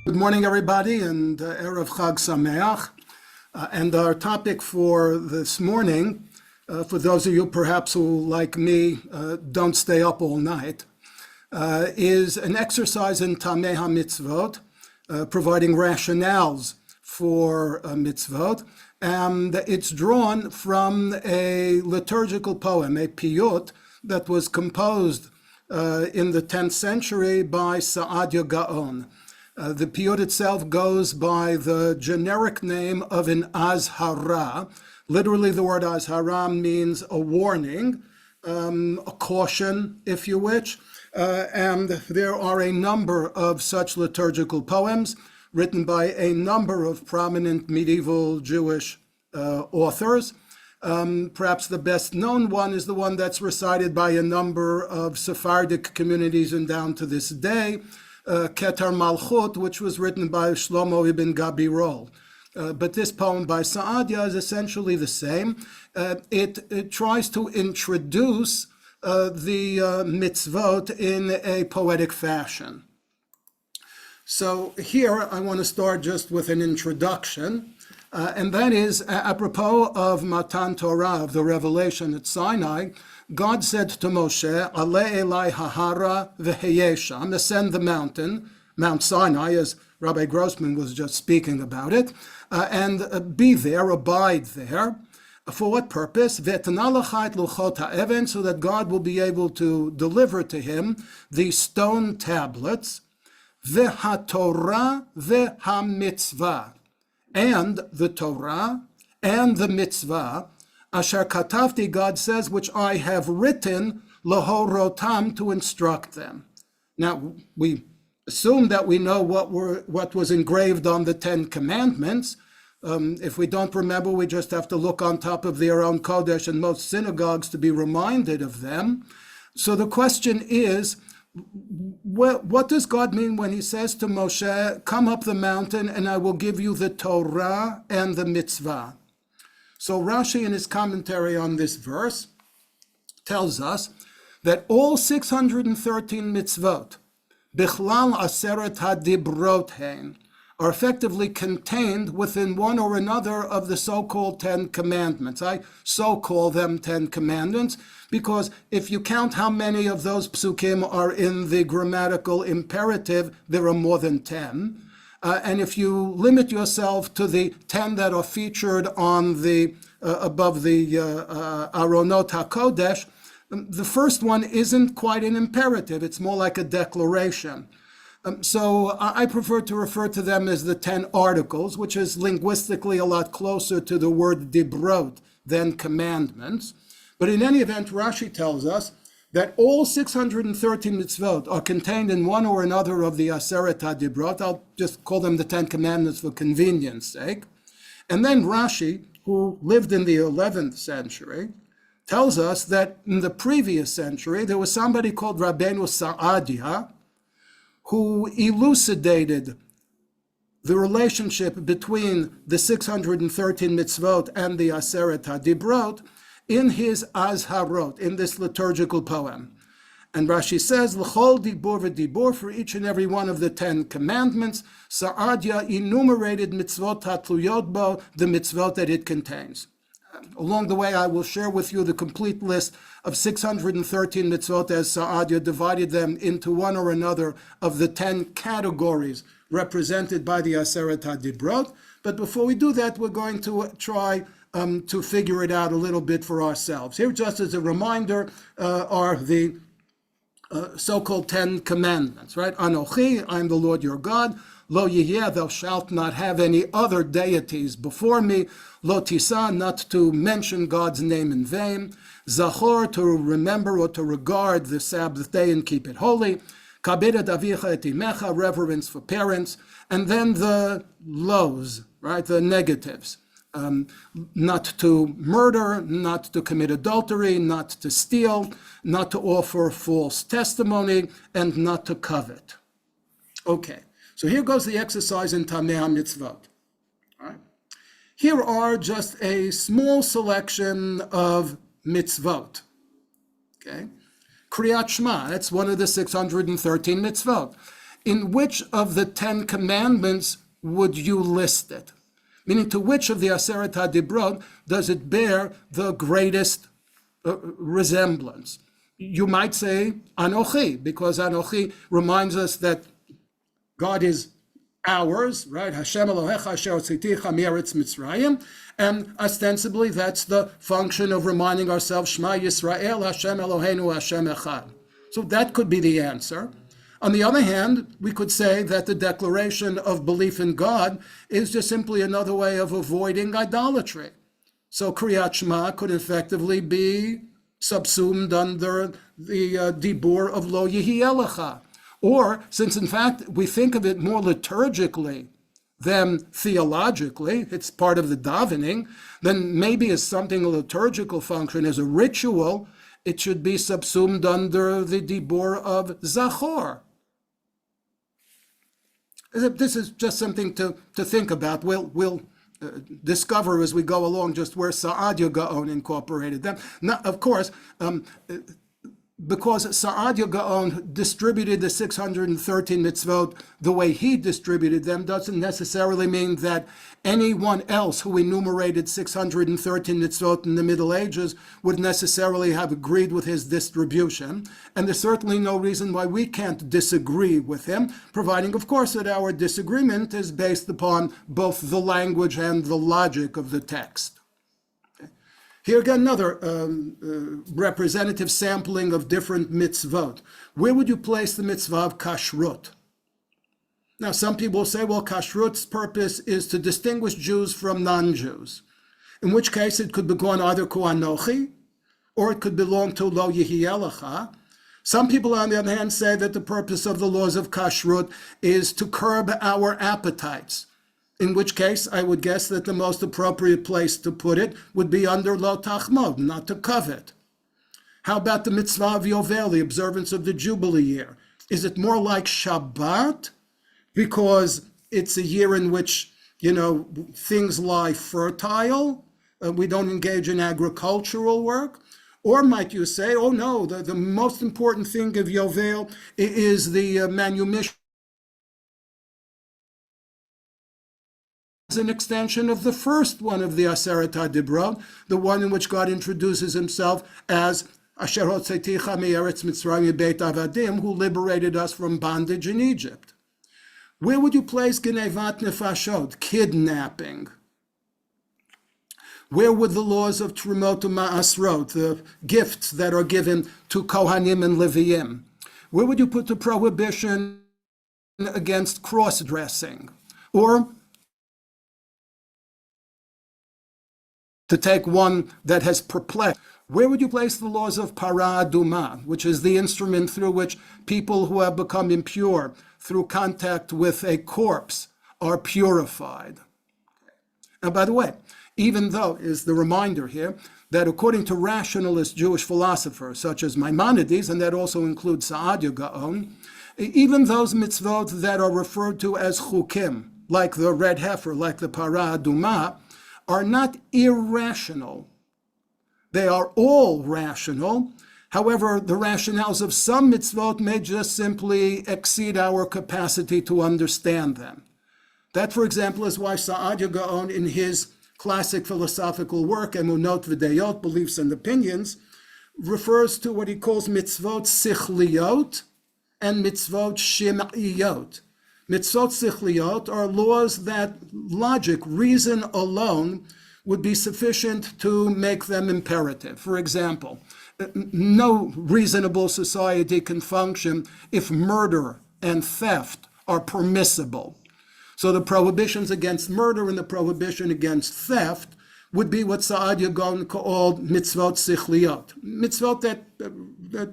Good morning, everybody, and Erev Chag Sameach. And our topic for this morning, for those of you perhaps who, like me, don't stay up all night, is an exercise in amei HaMitzvot, providing rationales for mitzvot. And it's drawn from a liturgical poem, a Piyyut, that was composed in the 10th century by Saadia Gaon. The Piyyut itself goes by the generic name of an azhara. Literally, the word azhara means a warning, a caution, if you wish. And there are a number of such liturgical poems written by a number of prominent medieval Jewish authors. Perhaps the best known one is the one that's recited by a number of Sephardic communities and down to this day, Keter Malchut, which was written by Shlomo ibn Gabirol. But this poem by Saadia is essentially the same. It tries to introduce the mitzvot in a poetic fashion. So here I want to start just with an introduction, and that is apropos of Matan Torah, of the revelation at Sinai. God said to Moshe, "Alei elai hahara v'heyesham," ascend the mountain, Mount Sinai, as Rabbi Grossman was just speaking about it, and be there, abide there. For what purpose? V'etana lecha et luchot ha'even, so that God will be able to deliver to him the stone tablets, v'haTorah v'hamitzvah, and the Torah and the mitzvah, Asher katavti, God says, which I have written, lahorotam, to instruct them. Now, we assume that we know what was engraved on the 10 Commandments. If we don't remember, we just have to look on top of their own Kodesh and most synagogues to be reminded of them. So the question is, what does God mean when he says to Moshe, come up the mountain and I will give you the Torah and the mitzvah? So Rashi, in his commentary on this verse, tells us that all 613 mitzvot, bichlal aseret hadibrot hein, are effectively contained within one or another of the so-called 10 commandments. I so call them 10 commandments because if you count how many of those psukim are in the grammatical imperative, there are more than 10. And if you limit yourself to the 10 that are featured on the above the Aronot HaKodesh, the first one isn't quite an imperative. It's more like a declaration. So I prefer to refer to them as the 10 articles, which is linguistically a lot closer to the word dibrot than commandments. But in any event, Rashi tells us that all 613 mitzvot are contained in one or another of the Aseret HaDibrot. I'll just call them the 10 commandments for convenience sake. And then Rashi, who lived in the 11th century, tells us that in the previous century, there was somebody called Rabbeinu Saadia who elucidated the relationship between the 613 mitzvot and the Aseret HaDibrot in his Azharot, in this liturgical poem. And Rashi says, L'chol dibur v'dibur, for each and every one of the 10 commandments, Saadia enumerated mitzvot hatluyot bo, the mitzvot that it contains. Along the way, I will share with you the complete list of 613 mitzvot as Saadia divided them into one or another of the 10 categories represented by the Aseret HaDibrot. But before we do that, we're going to try to figure it out a little bit for ourselves. Here, just as a reminder, are the so-called 10 commandments, right? Anochi, I am the Lord your God. Lo yiheh, thou shalt not have any other deities before me. Lo tisa, not to mention God's name in vain. Zachor, to remember or to regard the Sabbath day and keep it holy. Kabed et avicha et imecha, reverence for parents. And then the lows, right, the negatives. Not to murder, not to commit adultery, not to steal, not to offer false testimony, and not to covet. Okay, so here goes the exercise in amei HaMitzvot. All right. Here are just a small selection of mitzvot. Okay, Kriyat Shema, that's one of the 613 mitzvot. in which of the 10 commandments would you list it? Meaning, to which of the Aseret HaDibrot does it bear the greatest resemblance? You might say Anochi, because Anochi reminds us that God is ours, right? Hashem Elohecha asher hotziticha me'eretz Mitzrayim, and ostensibly that's the function of reminding ourselves, Shema Yisrael, Hashem Eloheinu, Hashem Echad. So that could be the answer. On the other hand, we could say that the declaration of belief in God is just simply another way of avoiding idolatry. So Kriyat Shema could effectively be subsumed under the dibur of Lo Yehi Elecha. Or, since in fact we think of it more liturgically than theologically, it's part of the davening, then maybe as something a liturgical function, as a ritual, it should be subsumed under the dibur of Zachor. This is just something to think about. We'll discover as we go along just where Saadia Gaon incorporated them. Now, of course, because Saadia Gaon distributed the 613 mitzvot the way he distributed them doesn't necessarily mean that anyone else who enumerated 613 mitzvot in the Middle Ages would necessarily have agreed with his distribution. And there's certainly no reason why we can't disagree with him, providing, of course, that our disagreement is based upon both the language and the logic of the text. Here again, another representative sampling of different mitzvot. Where would you place the mitzvah of kashrut? Now, some people say, well, kashrut's purpose is to distinguish Jews from non-Jews, in which case it could be gone either koanochi, or it could belong to lo yehi elecha. Some people, on the other hand, say that the purpose of the laws of kashrut is to curb our appetites, in which case I would guess that the most appropriate place to put it would be under lo tachmod, not to covet. How about the mitzvah of Yovel, the observance of the Jubilee year? Is it more like Shabbat, because it's a year in which, things lie fertile, we don't engage in agricultural work? Or might you say, oh no, the most important thing of Yovel is the manumission, an extension of the first one of the Aseret HaDibrot, the one in which God introduces himself as Asher hotziticha me'eretz Mitzrayim beit avadim, who liberated us from bondage in Egypt. Where would you place Genevat Nefashot, kidnapping? Where would the laws of Trumot Ma'asrot, the gifts that are given to Kohanim and Leviim? Where would you put the prohibition against cross-dressing? Or, to take one that has perplexed, where would you place the laws of Para Aduma, which is the instrument through which people who have become impure through contact with a corpse are purified? Now, by the way, even though, is the reminder here, that according to rationalist Jewish philosophers such as Maimonides, and that also includes Saadia Gaon, even those mitzvot that are referred to as chukim, like the red heifer, like the Para Aduma, are not irrational. They are all rational. However, the rationales of some mitzvot may just simply exceed our capacity to understand them. That, for example, is why Saadia Gaon, in his classic philosophical work, Emunot V'Deyot, Beliefs and Opinions, refers to what he calls mitzvot sichliyot and mitzvot shim'iyot. Mitzvot sichliyot are laws that logic, reason alone, would be sufficient to make them imperative. For example, no reasonable society can function if murder and theft are permissible. So the prohibitions against murder and the prohibition against theft would be what Saadia Gaon called mitzvot sichliyot, mitzvot that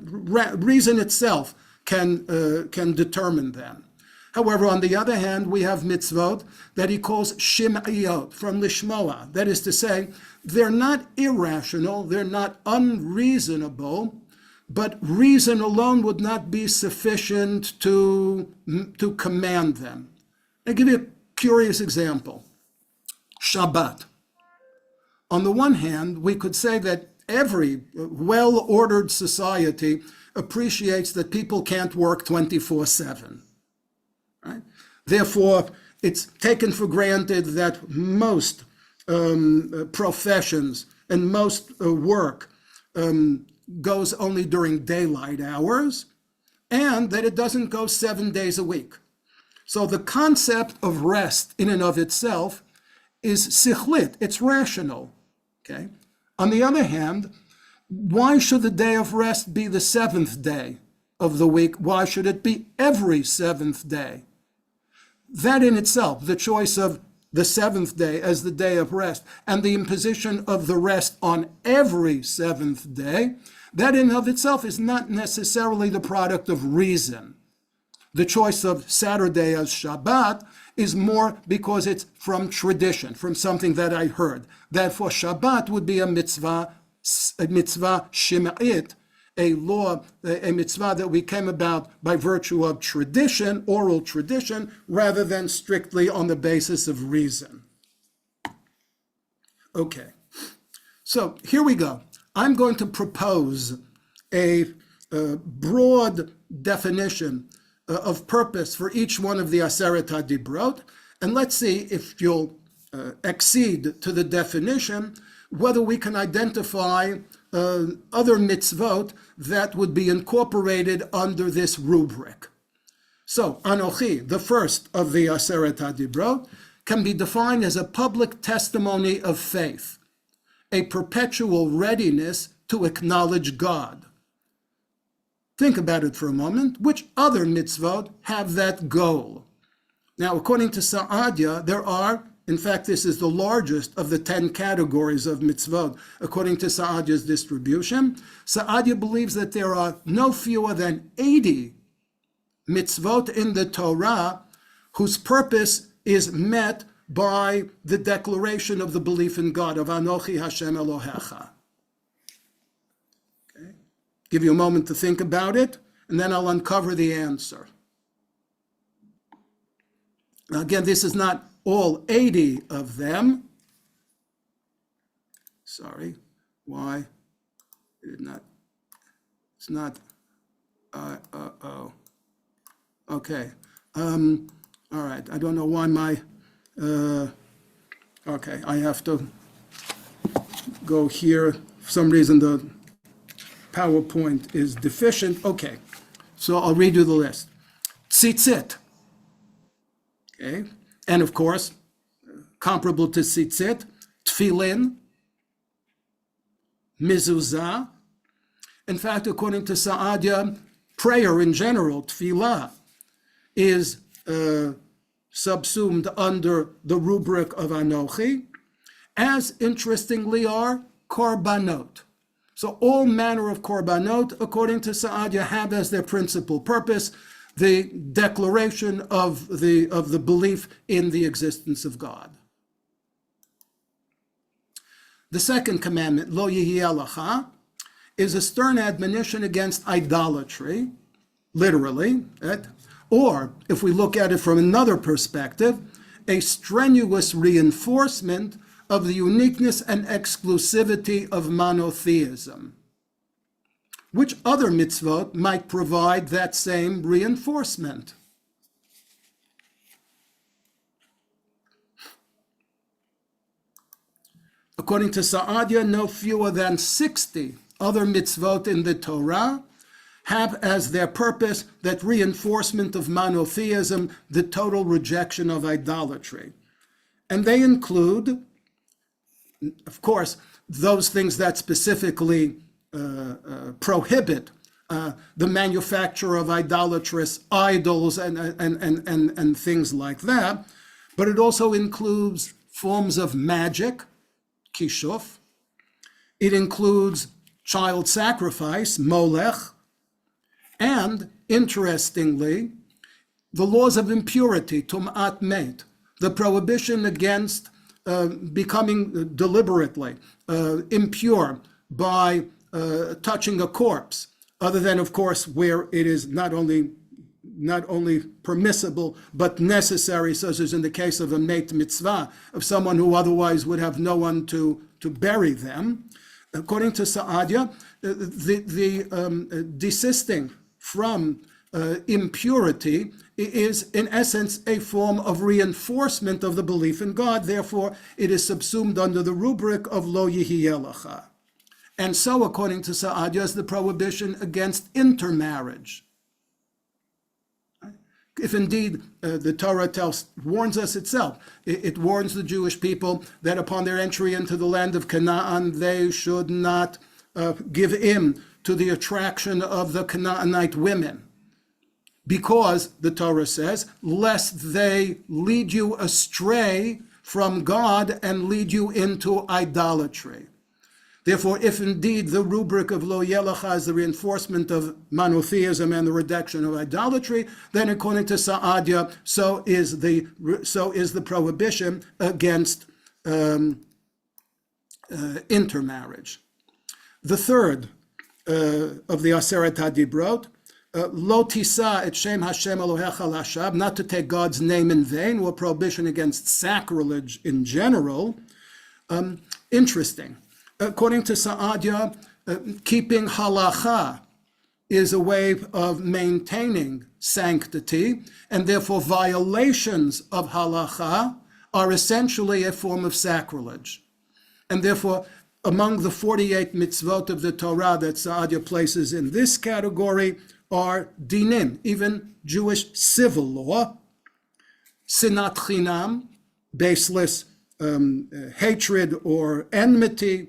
reason itself can determine them. However, on the other hand, we have mitzvot that he calls shim'iyot, from lishmoa. That is to say, they're not irrational, they're not unreasonable, but reason alone would not be sufficient to command them. I'll give you a curious example. Shabbat. On the one hand, we could say that every well-ordered society appreciates that people can't work 24/7. Therefore, it's taken for granted that most professions and most work goes only during daylight hours, and that it doesn't go 7 days a week. So the concept of rest in and of itself is sichlit, it's rational. Okay. On the other hand, why should the day of rest be the seventh day of the week? Why should it be every seventh day? That in itself, the choice of the seventh day as the day of rest and the imposition of the rest on every seventh day, that in and of itself is not necessarily the product of reason. The choice of Saturday as Shabbat is more because it's from tradition, from something that I heard. Therefore, Shabbat would be a mitzvah shema'it, a law, a mitzvah that we came about by virtue of tradition, oral tradition, rather than strictly on the basis of reason. Okay, so here we go. I'm going to propose a broad definition of purpose for each one of the Aseret HaDibrot, and let's see if you'll accede to the definition, whether we can identify other mitzvot that would be incorporated under this rubric. So, Anochi, the first of the Aseret HaDibrot, can be defined as a public testimony of faith, a perpetual readiness to acknowledge God. Think about it for a moment. Which other mitzvot have that goal? Now, according to Saadia, there are, in fact, this is the largest of the 10 categories of mitzvot, according to Saadia's distribution. Saadia believes that there are no fewer than 80 mitzvot in the Torah whose purpose is met by the declaration of the belief in God, of Anochi Hashem Elohecha. Give you a moment to think about it, and then I'll uncover the answer. Now, again, this is not all 80 of them. Sorry, why? It did not. It's not. Okay. All right. I don't know why my. Okay, I have to go here. For some reason, the PowerPoint is deficient. Okay, so I'll read you the list. Tzitzit. Okay, and of course, comparable to tzitzit, tefillin, mezuzah. In fact, according to Saadia, prayer in general, tefillah, is subsumed under the rubric of Anochi, as interestingly are korbanot. So all manner of korbanot, according to Saadia, have as their principal purpose the declaration of the belief in the existence of God. The second commandment, lo yihiyeh lacha, is a stern admonition against idolatry, literally, right? Or, if we look at it from another perspective, a strenuous reinforcement of the uniqueness and exclusivity of monotheism. Which other mitzvot might provide that same reinforcement? According to Saadia, no fewer than 60 other mitzvot in the Torah have as their purpose that reinforcement of monotheism, the total rejection of idolatry. And they include, of course, those things that specifically prohibit the manufacture of idolatrous idols and things like that, but it also includes forms of magic, kishuf. It includes child sacrifice, molech, and, interestingly, the laws of impurity, tum'at met, the prohibition against becoming deliberately impure by touching a corpse, other than, of course, where it is not only permissible, but necessary, such as in the case of a meit mitzvah, of someone who otherwise would have no one to bury them. According to Saadia, the desisting from impurity is, in essence, a form of reinforcement of the belief in God. Therefore, it is subsumed under the rubric of lo yihiyeh lecha. And so, according to Saadia, is the prohibition against intermarriage. If indeed the Torah warns us itself, it warns the Jewish people that upon their entry into the land of Canaan, they should not give in to the attraction of the Canaanite women, because the Torah says, lest they lead you astray from God and lead you into idolatry. Therefore, if indeed the rubric of lo yelecha is the reinforcement of monotheism and the reduction of idolatry, then according to Saadia, so is the prohibition against intermarriage. The third of the Aseret HaDibrot, lo tisa et shem Hashem Elohecha lashab, not to take God's name in vain, or prohibition against sacrilege in general. Interesting. According to Saadia, keeping halacha is a way of maintaining sanctity, and therefore violations of halacha are essentially a form of sacrilege. And therefore, among the 48 mitzvot of the Torah that Saadia places in this category are dinim, even Jewish civil law, sinat chinam, baseless hatred or enmity,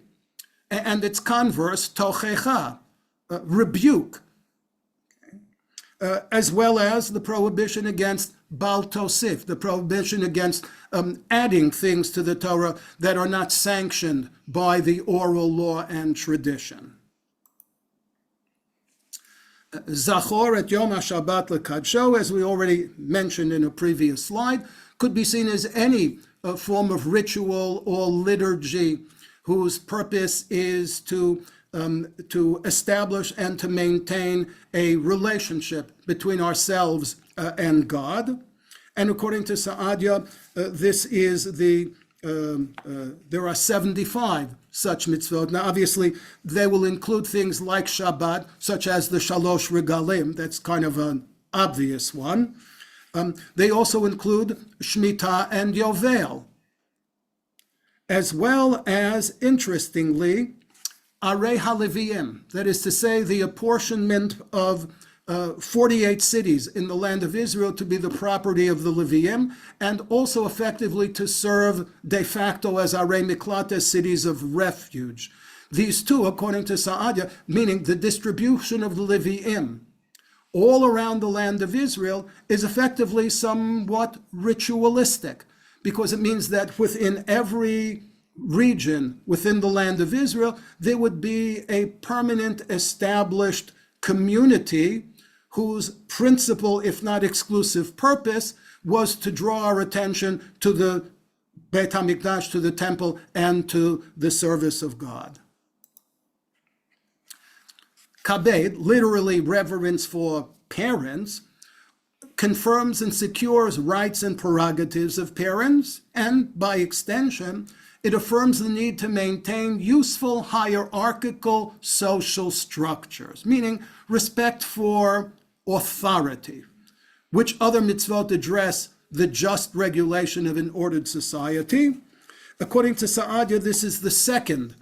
and its converse, tochecha, rebuke, as well as the prohibition against bal tosif, the prohibition against adding things to the Torah that are not sanctioned by the oral law and tradition. Zachor et Yom HaShabbat lekadsho, as we already mentioned in a previous slide, could be seen as any form of ritual or liturgy whose purpose is to establish and to maintain a relationship between ourselves and God. And according to Saadia, this is there are 75 such mitzvot. Now, obviously, they will include things like Shabbat, such as the Shalosh Regalim. That's kind of an obvious one. They also include Shemitah and Yovel, as well as, interestingly, Arei HaLeviim, that is to say, the apportionment of 48 cities in the land of Israel to be the property of the Leviim, and also effectively to serve de facto as Arei Miklat, as cities of refuge. These two, according to Saadia, meaning the distribution of the Leviim all around the land of Israel, is effectively somewhat ritualistic, because it means that within every region within the land of Israel, there would be a permanent established community whose principal, if not exclusive purpose, was to draw our attention to the Beit HaMikdash, to the temple, and to the service of God. Kabed, literally reverence for parents, confirms and secures rights and prerogatives of parents, and by extension, it affirms the need to maintain useful hierarchical social structures, meaning respect for authority, which other mitzvot address the just regulation of an ordered society. According to Saadia, this is the second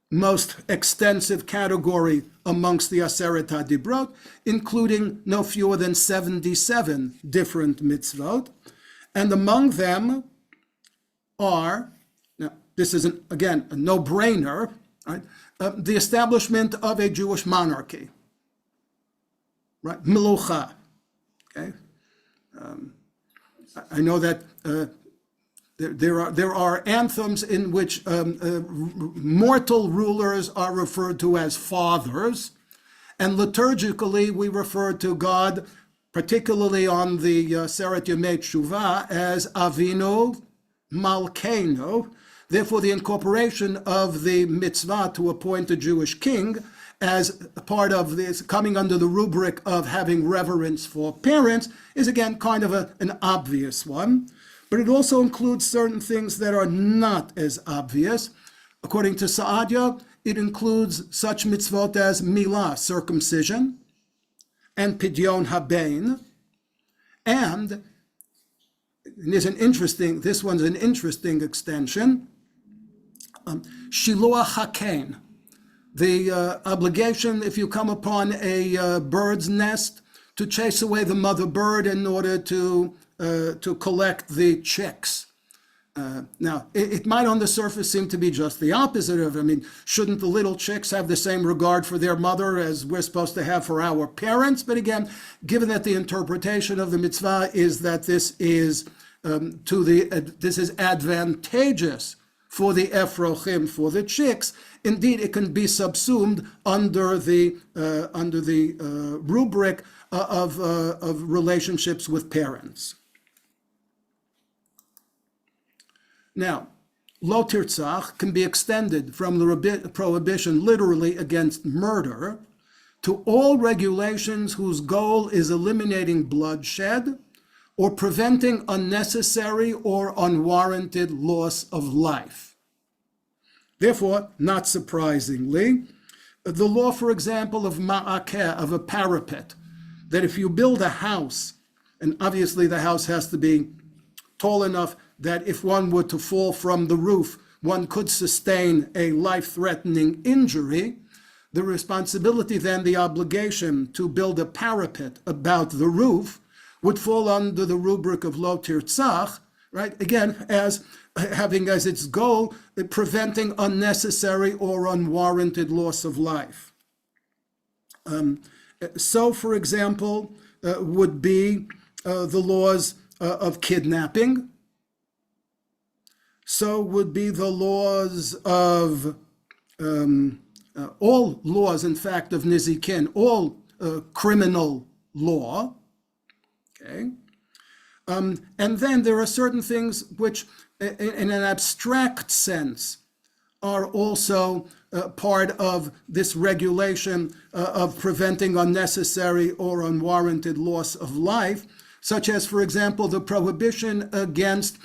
most extensive category amongst the Aseret HaDibrot, including no fewer than 77 different mitzvot. And among them are, now this is, again, a no-brainer, right? The establishment of a Jewish monarchy, right? Melucha, okay? I know that there are anthems in which mortal rulers are referred to as fathers, and liturgically we refer to God, particularly on the Seret Yemei Teshuvah, as Avinu Malkeinu. Therefore, the incorporation of the mitzvah to appoint a Jewish king as part of this, coming under the rubric of having reverence for parents, is again kind of an obvious one. But it also includes certain things that are not as obvious. According to Saadia, it includes such mitzvot as milah, circumcision, and Pidyon Habein, and this one's an interesting extension, Shiluach HaKain, the obligation if you come upon a bird's nest to chase away the mother bird in order to collect the chicks. Now, it might on the surface seem to be just the opposite of, shouldn't the little chicks have the same regard for their mother as we're supposed to have for our parents? But again, given that the interpretation of the mitzvah is that this is advantageous for the efrochim, for the chicks, indeed it can be subsumed under the rubric of relationships with parents. Now, lo tirtzach can be extended from the prohibition literally against murder to all regulations whose goal is eliminating bloodshed or preventing unnecessary or unwarranted loss of life. Therefore, not surprisingly, the law, for example, of ma'akeh, of a parapet, that if you build a house, and obviously the house has to be tall enough that if one were to fall from the roof, one could sustain a life-threatening injury, the responsibility then, the obligation to build a parapet about the roof would fall under the rubric of lo tirtzach, right? Again, as having as its goal preventing unnecessary or unwarranted loss of life. So, for example, would be the laws of kidnapping. So would be the laws of, all laws, in fact, of nizikin, all criminal law. Okay. And then there are certain things which, in an abstract sense, are also part of this regulation of preventing unnecessary or unwarranted loss of life, such as, for example, the prohibition against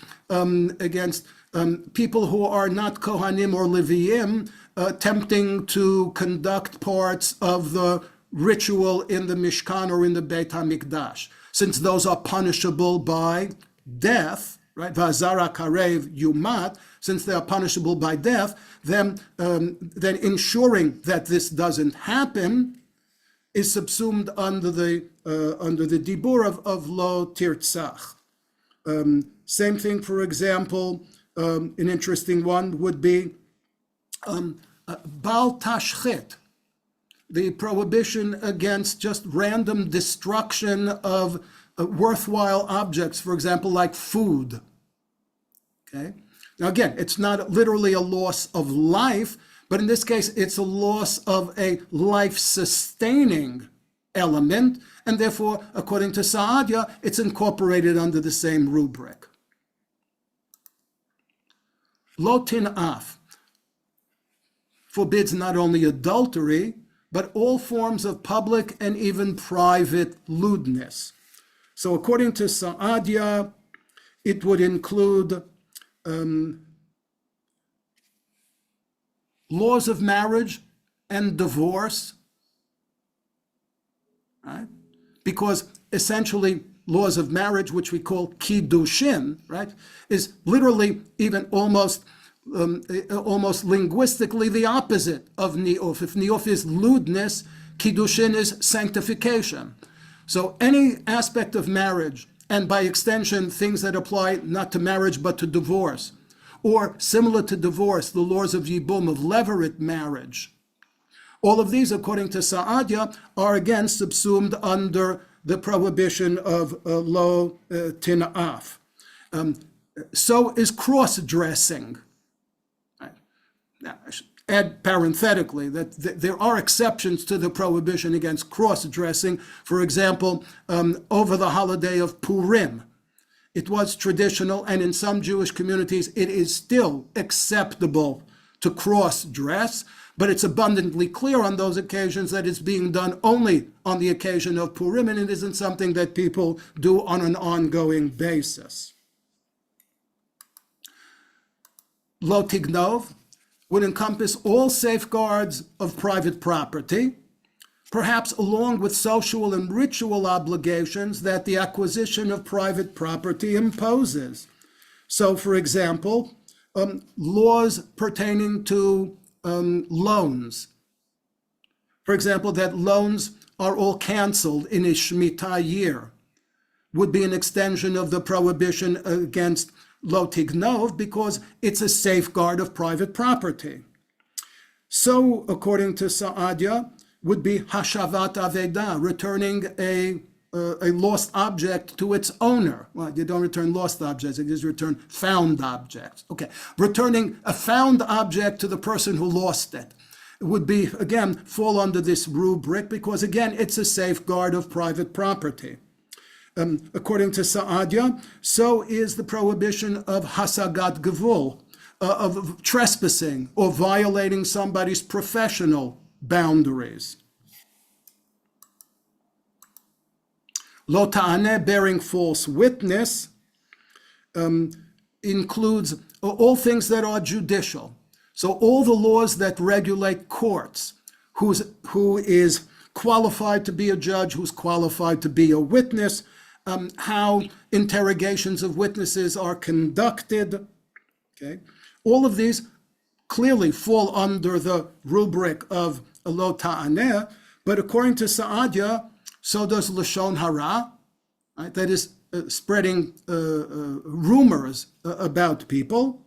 people who are not Kohanim or Leviim attempting to conduct parts of the ritual in the Mishkan or in the Beit HaMikdash, since those are punishable by death, right? V'azara karev yumat, since they are punishable by death, then ensuring that this doesn't happen is subsumed under the dibur of lo tirtzach. Same thing, for example, an interesting one would be bal tashchit, the prohibition against just random destruction of worthwhile objects, for example, like food. Okay. Now again, it's not literally a loss of life, but in this case, it's a loss of a life-sustaining element, and therefore, according to Saadia, it's incorporated under the same rubric. Lo tin'af forbids not only adultery, but all forms of public and even private lewdness. So according to Saadia, it would include laws of marriage and divorce, right? Because essentially laws of marriage, which we call kiddushin, right, is literally even almost linguistically the opposite of ni'uf. If ni'uf is lewdness, kiddushin is sanctification. So any aspect of marriage, and by extension, things that apply not to marriage but to divorce, or similar to divorce, the laws of yibum, of levirate marriage, all of these, according to Saadia, are again subsumed under the prohibition of lo tin'af. So is cross-dressing. Now, I should add parenthetically that there are exceptions to the prohibition against cross-dressing. For example, over the holiday of Purim, it was traditional, and in some Jewish communities, it is still acceptable to cross-dress, but it's abundantly clear on those occasions that it's being done only on the occasion of Purim, and it isn't something that people do on an ongoing basis. Lo tignov would encompass all safeguards of private property, perhaps along with social and ritual obligations that the acquisition of private property imposes. So, for example, laws pertaining to loans. For example, that loans are all canceled in a Shemitah year would be an extension of the prohibition against lo tignov because it's a safeguard of private property. So, according to Saadia, would be hashavat aveda, returning a lost object to its owner. Well, you don't return lost objects, you just return found objects. Okay, returning a found object to the person who lost it would be, again, fall under this rubric because, again, it's a safeguard of private property. According to Saadia, so is the prohibition of hasagat gevul, of trespassing or violating somebody's professional boundaries. Lo ta'aneh, bearing false witness, includes all things that are judicial. So all the laws that regulate courts, who is qualified to be a judge, who's qualified to be a witness, how interrogations of witnesses are conducted. Okay, all of these clearly fall under the rubric of lo ta'aneh, but according to Saadia, so does lashon hara, right? That is spreading rumors about people.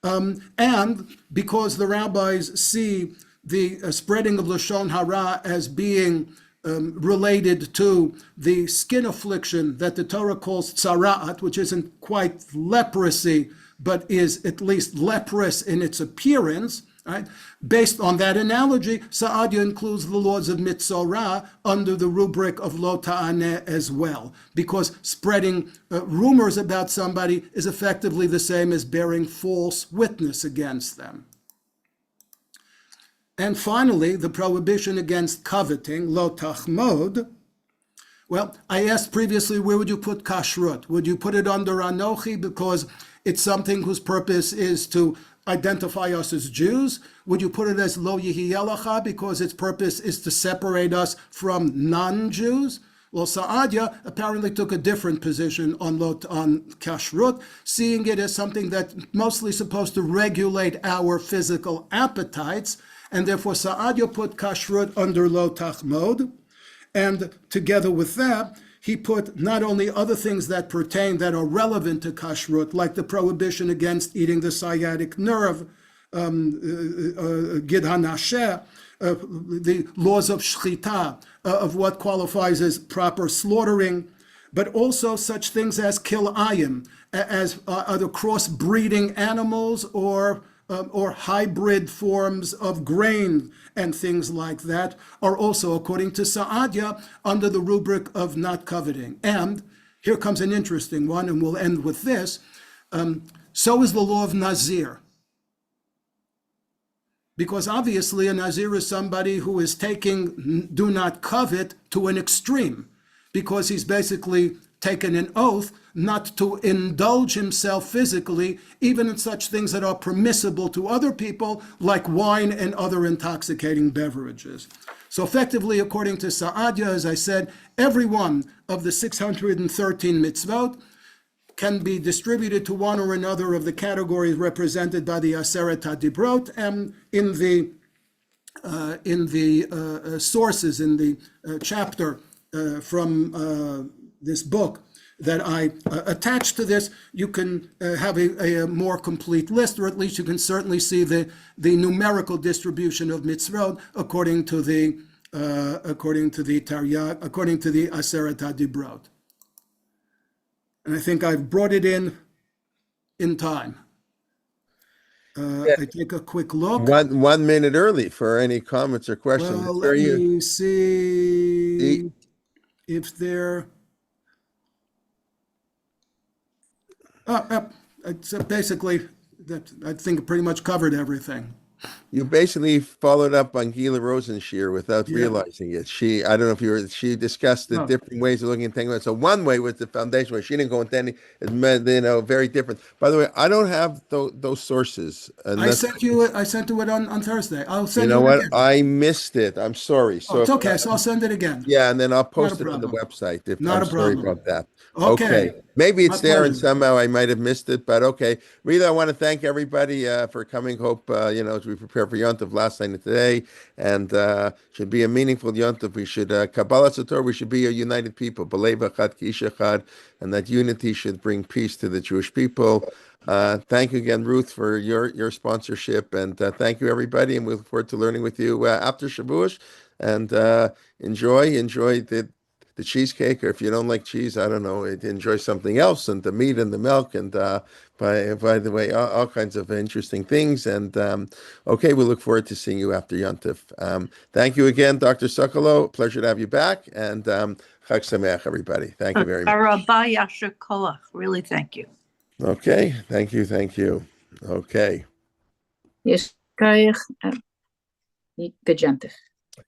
And because the rabbis see the spreading of lashon hara as being related to the skin affliction that the Torah calls tzara'at, which isn't quite leprosy, but is at least leprous in its appearance, right? Based on that analogy, Saadia includes the laws of mitzorah under the rubric of lo ta'aneh as well, because spreading rumors about somebody is effectively the same as bearing false witness against them. And finally, the prohibition against coveting, lo tachmod. Well, I asked previously, where would you put kashrut? Would you put it under anochi because it's something whose purpose is to identify us as Jews? Would you put it as lo yihiyelacha because its purpose is to separate us from non-Jews? Well, Saadia apparently took a different position on kashrut, seeing it as something that's mostly supposed to regulate our physical appetites, and therefore Saadia put kashrut under lo tachmod, and together with that, he put not only other things that pertain, that are relevant to kashrut, like the prohibition against eating the sciatic nerve, gid hanasheh, the laws of shchita, of what qualifies as proper slaughtering, but also such things as kilayim, as other cross-breeding animals or hybrid forms of grain and things like that are also, according to Saadia, under the rubric of not coveting. And here comes an interesting one, and we'll end with this. So is the law of Nazir. Because obviously a Nazir is somebody who is taking do not covet to an extreme, because he's basically taken an oath not to indulge himself physically, even in such things that are permissible to other people, like wine and other intoxicating beverages. So effectively, according to Saadia, as I said, every one of the 613 mitzvot can be distributed to one or another of the categories represented by the Aseret HaDibrot, and in the sources in the chapter from this book that I attached to this, you can have a more complete list, or at least you can certainly see the numerical distribution of mitzvot according to the Taryag, according to the Aseret HaDibrot. And I think I've brought it in time. I take a quick look. 1 minute early for any comments or questions. Well, let me see if there. It's basically that I think it pretty much covered everything. You basically followed up on Gila Rosenshire without Yeah. realizing it. I don't know if she discussed the No. different ways of looking at things. So one way was the foundation, where she didn't go into any, it meant, very different. By the way, I don't have those sources unless, I sent you it on Thursday. I'll you send know you it what? again. I missed it. I'm sorry. Oh, So it's if, okay. So I'll send it again. yeah, and then I'll Not a post it on the problem. website. Not I'm a sorry problem. about that. Okay. Okay. Maybe My it's there and pleasure. somehow I might have missed it, but okay. Rita, I want to thank everybody for coming. Hope, as we prepare for Yontif last night and today, and should be a meaningful Yontif. We should, Kabbalah Sator, we should be a united people. B'lei Echad Ki Ish Echad, and that unity should bring peace to the Jewish people. Thank you again, Ruth, for your sponsorship, and thank you, everybody, and we look forward to learning with you after Shavuos. And enjoy the cheesecake, or if you don't like cheese, I don't know, enjoy something else, and the meat and the milk, and by the way, all kinds of interesting things. And okay, we look forward to seeing you after Yontif. Thank you again, Dr. Sokolow. Pleasure to have you back, and Chag Sameach, everybody. Thank you very much. Rabbi Yasher Koach. Really, thank you. Okay, thank you. Okay. Yes, krijg good Yontif.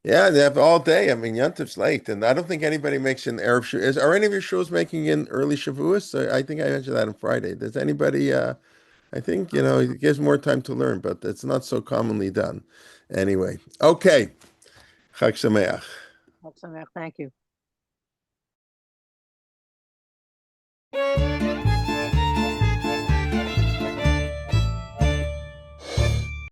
Yeah, they have all day. I mean, Yontif's late, and I don't think anybody makes an Erev Shavuos. Are any of your shows making an early Shavuos? I think I mentioned that on Friday. Does anybody? I think it gives more time to learn, but it's not so commonly done. Anyway, okay. Chag Sameach. Thank you.